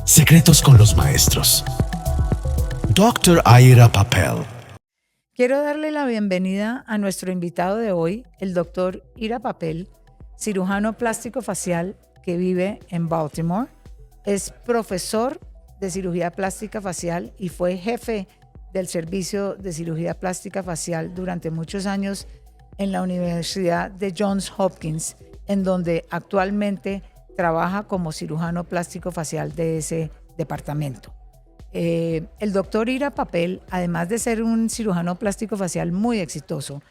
Secretos con los maestros. Dr. Ira Papel. Quiero darle la bienvenida a nuestro invitado de hoy, el doctor Ira Papel, cirujano plástico facial que vive en Baltimore. Es profesor de cirugía plástica facial y fue jefe del servicio de cirugía plástica facial durante muchos años en la Universidad de Johns Hopkins, en donde actualmente trabaja como cirujano plástico facial de ese departamento. El doctor Ira Papel, además de ser un cirujano plástico facial muy exitoso,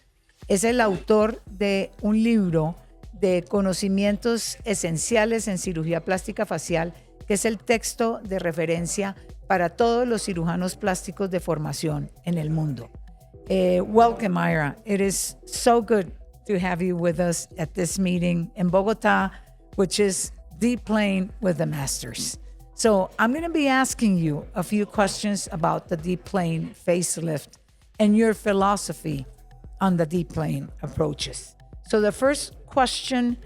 es el autor de un libro de conocimientos esenciales en cirugía plástica facial, que es el texto de referencia para todos los cirujanos plásticos de formación en el mundo. Welcome, Ira. It is so good to have you with us at this meeting in Bogota, which is Deep Plane with the Masters. So I'm going to be asking you a few questions about the Deep Plane Facelift and your philosophy on the Deep Plane approaches. So the first question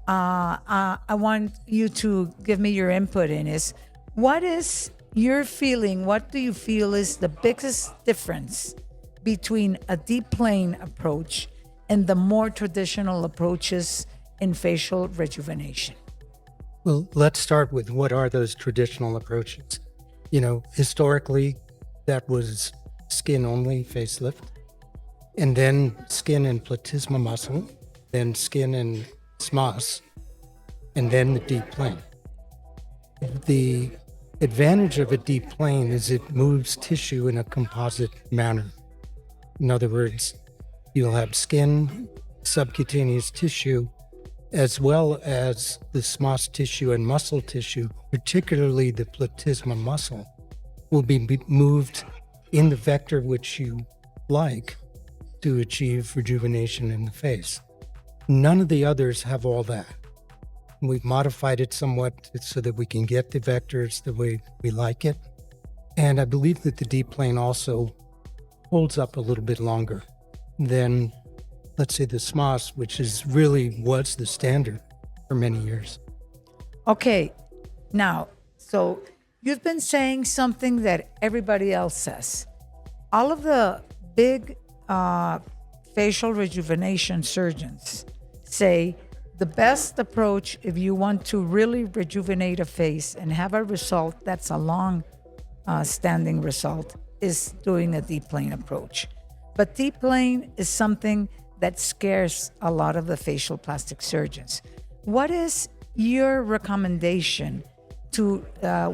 I want you to give me your input in is, what is your feeling? What do you feel is the biggest difference between a Deep Plane approach and the more traditional approaches in facial rejuvenation? Well, let's start with what are those traditional approaches. Historically, that was skin-only facelift, and then skin and platysma muscle, then skin and SMAS, and then the deep plane. The advantage of a deep plane is it moves tissue in a composite manner. In other words, you'll have skin, subcutaneous tissue, as well as the SMAS tissue and muscle tissue, particularly the platysma muscle, will be moved in the vector which you like to achieve rejuvenation in the face. None of the others have all that. We've modified it somewhat so that we can get the vectors the way we like it. And I believe that the deep plane also holds up a little bit longer than, let's say, the SMAS, which was the standard for many years. Okay, now, so you've been saying something that everybody else says. All of the big facial rejuvenation surgeons say the best approach if you want to really rejuvenate a face and have a result that's a long standing result is doing a deep plane approach. But deep plane is something that scares a lot of the facial plastic surgeons. What is your recommendation to,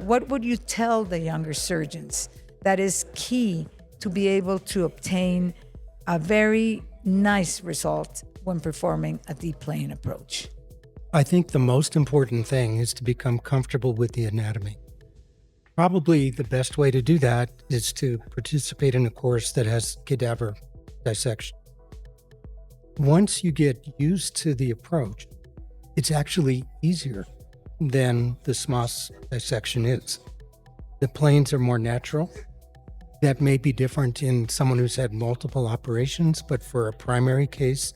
what would you tell the younger surgeons that is key to be able to obtain a very nice result when performing a deep plane approach? I think the most important thing is to become comfortable with the anatomy. Probably the best way to do that is to participate in a course that has cadaver dissection. Once you get used to the approach, it's actually easier than the SMAS dissection is. The planes are more natural. That may be different in someone who's had multiple operations, but for a primary case,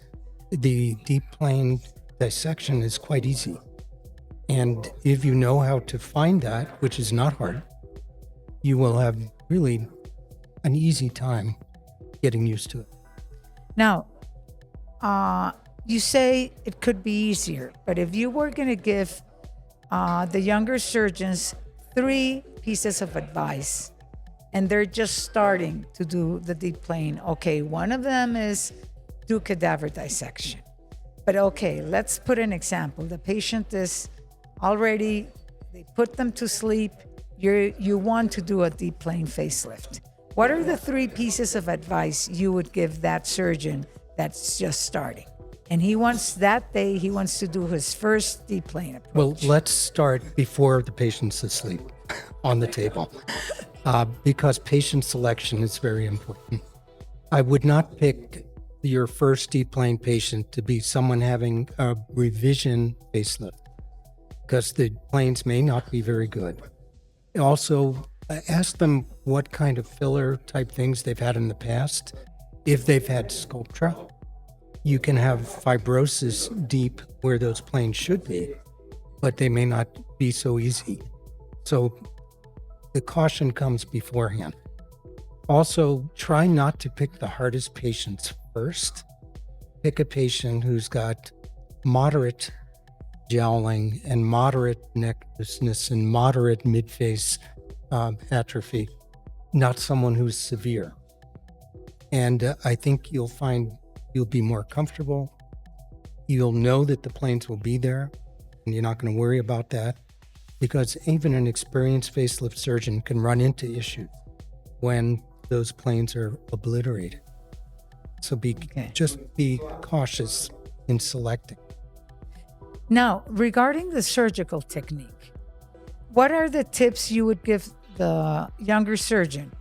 the deep plane dissection is quite easy. And if you know how to find that, which is not hard, you will have really an easy time getting used to it. Now, you say it could be easier, but if you were going to give the younger surgeons 3 pieces of advice, and they're just starting to do the deep plane, okay, one of them is do cadaver dissection. But okay, let's put an example. The patient is already, they put them to sleep. You want to do a deep plane facelift. What are the 3 pieces of advice you would give that surgeon that's just starting? And he wants to do his first deep plane approach. Well, let's start before the patient's asleep on the table, because patient selection is very important. I would not pick your first deep plane patient to be someone having a revision facelift, because the planes may not be very good. Also, ask them what kind of filler type things they've had in the past. If they've had Sculptra, you can have fibrosis deep where those planes should be, but they may not be so easy. So the caution comes beforehand. Also, try not to pick the hardest patients first. Pick a patient who's got moderate jowling and moderate necklaceness and moderate midface atrophy, not someone who's severe. And I think you'll find you'll be more comfortable. You'll know that the planes will be there, and you're not going to worry about that, because even an experienced facelift surgeon can run into issues when those planes are obliterated. So just be cautious in selecting. Now, regarding the surgical technique, what are the tips you would give the younger surgeon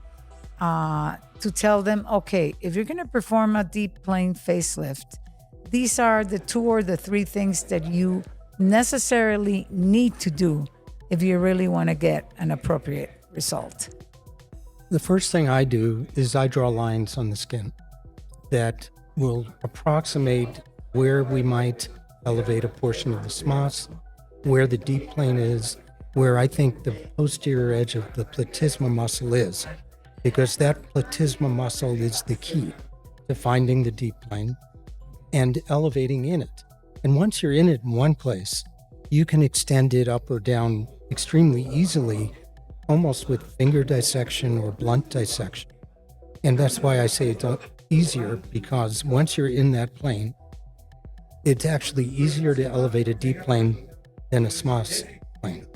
to tell them, okay, if you're going to perform a deep plane facelift, these are the 2 or the 3 things that you necessarily need to do if you really want to get an appropriate result? The first thing I do is I draw lines on the skin that will approximate where we might elevate a portion of the SMAS, where the deep plane is, where I think the posterior edge of the platysma muscle is, because that platysma muscle is the key to finding the deep plane and elevating in it. And once you're in it in one place, you can extend it up or down extremely easily, almost with finger dissection or blunt dissection. And that's why I say it's easier, because once you're in that plane, it's actually easier to elevate a deep plane than a SMAS plane,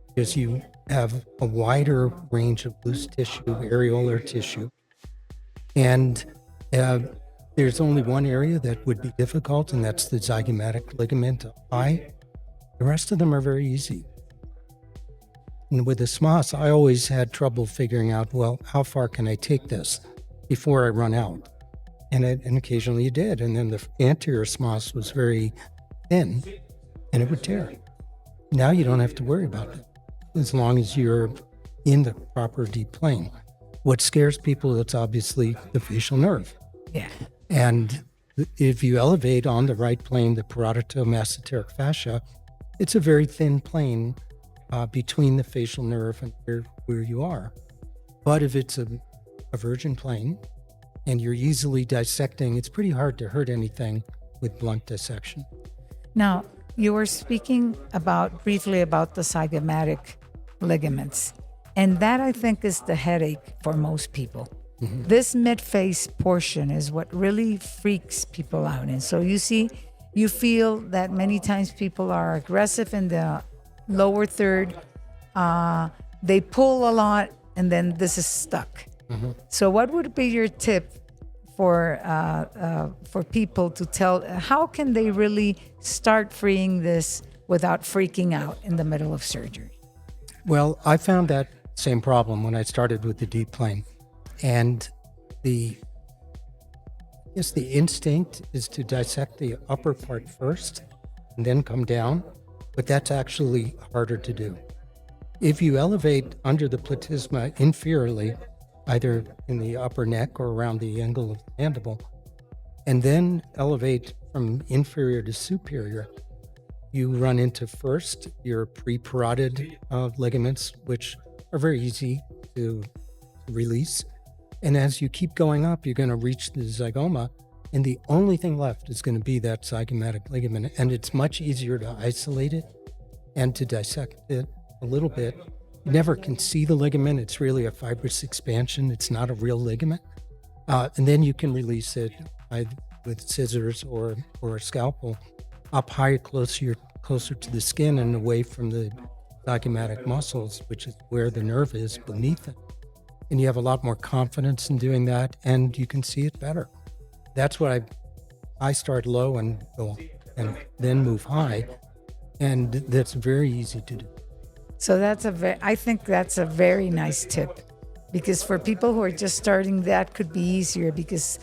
because you have a wider range of loose tissue, areolar tissue. And there's only one area that would be difficult, and that's the zygomatic ligament eye. The rest of them are very easy. And with the SMAS, I always had trouble figuring out, well, how far can I take this before I run out? And occasionally you did. And then the anterior SMAS was very thin, and it would tear. Now you don't have to worry about it, as long as you're in the proper deep plane. What scares people, it's obviously the facial nerve. Yeah. And if you elevate on the right plane, the parotid-mesenteric fascia, it's a very thin plane between the facial nerve and where you are. But if it's a virgin plane and you're easily dissecting, it's pretty hard to hurt anything with blunt dissection. Now, you were speaking briefly about the zygomatic ligaments, and that I think is the headache for most people. Mm-hmm. This mid-face portion is what really freaks people out. And so you feel that many times people are aggressive in the lower third. They pull a lot, and then this is stuck. Mm-hmm. So what would be your tip for people to tell, how can they really start freeing this without freaking out in the middle of surgery? Well, I found that same problem when I started with the deep plane. And the instinct is to dissect the upper part first and then come down, but that's actually harder to do. If you elevate under the platysma inferiorly, either in the upper neck or around the angle of the mandible, and then elevate from inferior to superior, you run into first your pre-parotid ligaments, which are very easy to release. And as you keep going up, you're going to reach the zygoma, and the only thing left is going to be that zygomatic ligament. And it's much easier to isolate it and to dissect it a little bit. You never can see the ligament. It's really a fibrous expansion. It's not a real ligament. And then you can release it either with scissors or a scalpel up high, closer to the skin and away from the zygomatic muscles, which is where the nerve is beneath it. And you have a lot more confidence in doing that, and you can see it better. That's what I start low and go and then move high, and that's very easy to do. So I think that's a very nice tip, because for people who are just starting, that could be easier, because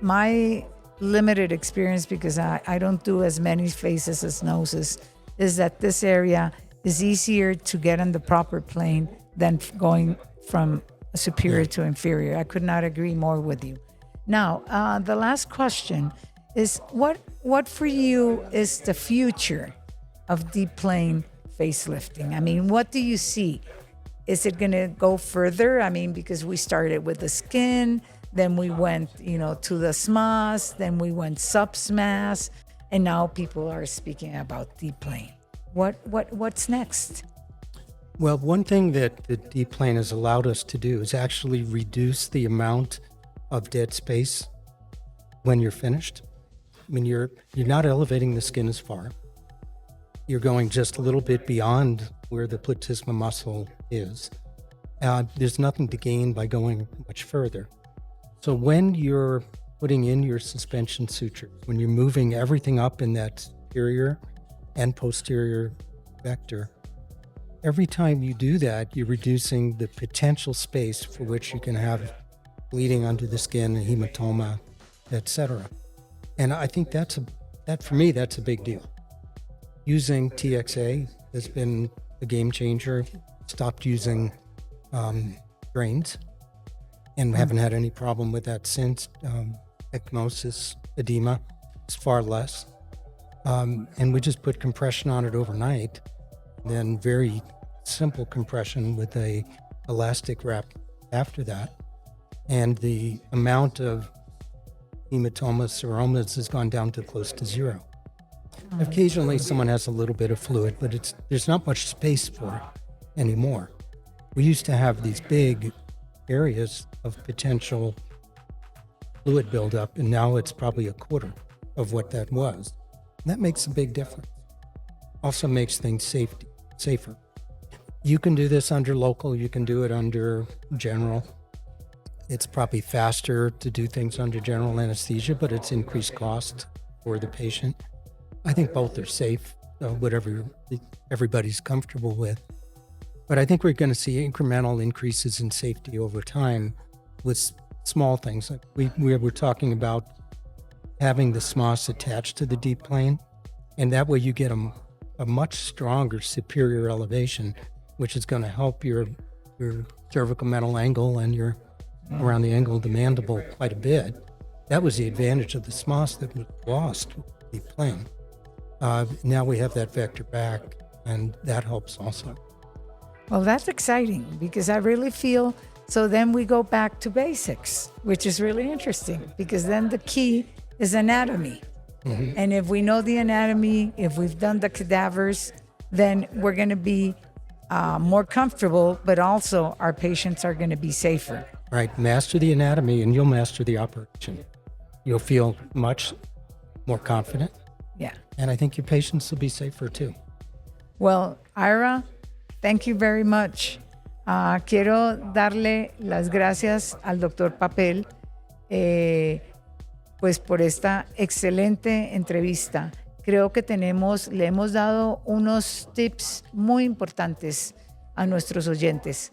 my limited experience, because I don't do as many faces as noses, is that this area is easier to get in the proper plane than going from superior to inferior. I could not agree more with you. Now, the last question is, what for you is the future of deep plane facelifting? I mean, what do you see? is it going to go further? I mean, because we started with the skin, then we went, to the SMAS, then we went sub-SMAS, and now people are speaking about Deep Plane. What's next? Well, one thing that the Deep Plane has allowed us to do is actually reduce the amount of dead space when you're finished. I mean, you're not elevating the skin as far. You're going just a little bit beyond where the platysma muscle is. There's nothing to gain by going much further. So when you're putting in your suspension sutures, when you're moving everything up in that superior and posterior vector, every time you do that, you're reducing the potential space for which you can have bleeding under the skin, hematoma, etc. And I think for me, that's a big deal. Using TXA has been a game changer. Stopped using drains and haven't had any problem with that since. Ecmosis, edema is far less. And we just put compression on it overnight, then very simple compression with a elastic wrap after that. And the amount of hematomas, seromas has gone down to close to zero. Occasionally someone has a little bit of fluid, but there's not much space for it anymore. We used to have these big areas of potential fluid buildup, and now it's probably a quarter of what that was. And that makes a big difference. Also makes things safer. You can do this under local, you can do it under general. It's probably faster to do things under general anesthesia, but it's increased cost for the patient. I think both are safe, whatever everybody's comfortable with. But I think we're going to see incremental increases in safety over time with small things. Like we were talking about having the SMAS attached to the Deep Plane, and that way you get a much stronger superior elevation, which is going to help your cervical metal angle and your around the angle of the mandible quite a bit. That was the advantage of the SMAS that was lost with the Deep Plane. Now we have that vector back, and that helps also. Well, that's exciting because I really feel, so then we go back to basics, which is really interesting because then the key is anatomy. Mm-hmm. And if we know the anatomy, if we've done the cadavers, then we're going to be more comfortable, but also our patients are going to be safer. Right. Master the anatomy and you'll master the operation. You'll feel much more confident. Yeah. And I think your patients will be safer too. Well, Ira, thank you very much. Quiero darle las gracias al doctor Papel pues por esta excelente entrevista. Creo que le hemos dado unos tips muy importantes a nuestros oyentes,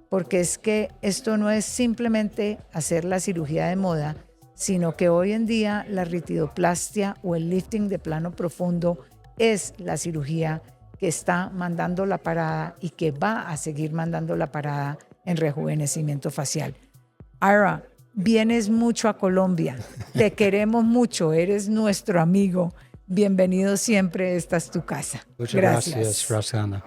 porque es que esto no es simplemente hacer la cirugía de moda, sino que hoy en día la ritidoplastia o el lifting de plano profundo es la cirugía que está mandando la parada y que va a seguir mandando la parada en rejuvenecimiento facial. Ira, vienes mucho a Colombia, te queremos mucho, eres nuestro amigo. Bienvenido siempre, esta es tu casa. Muchas gracias, Roxana.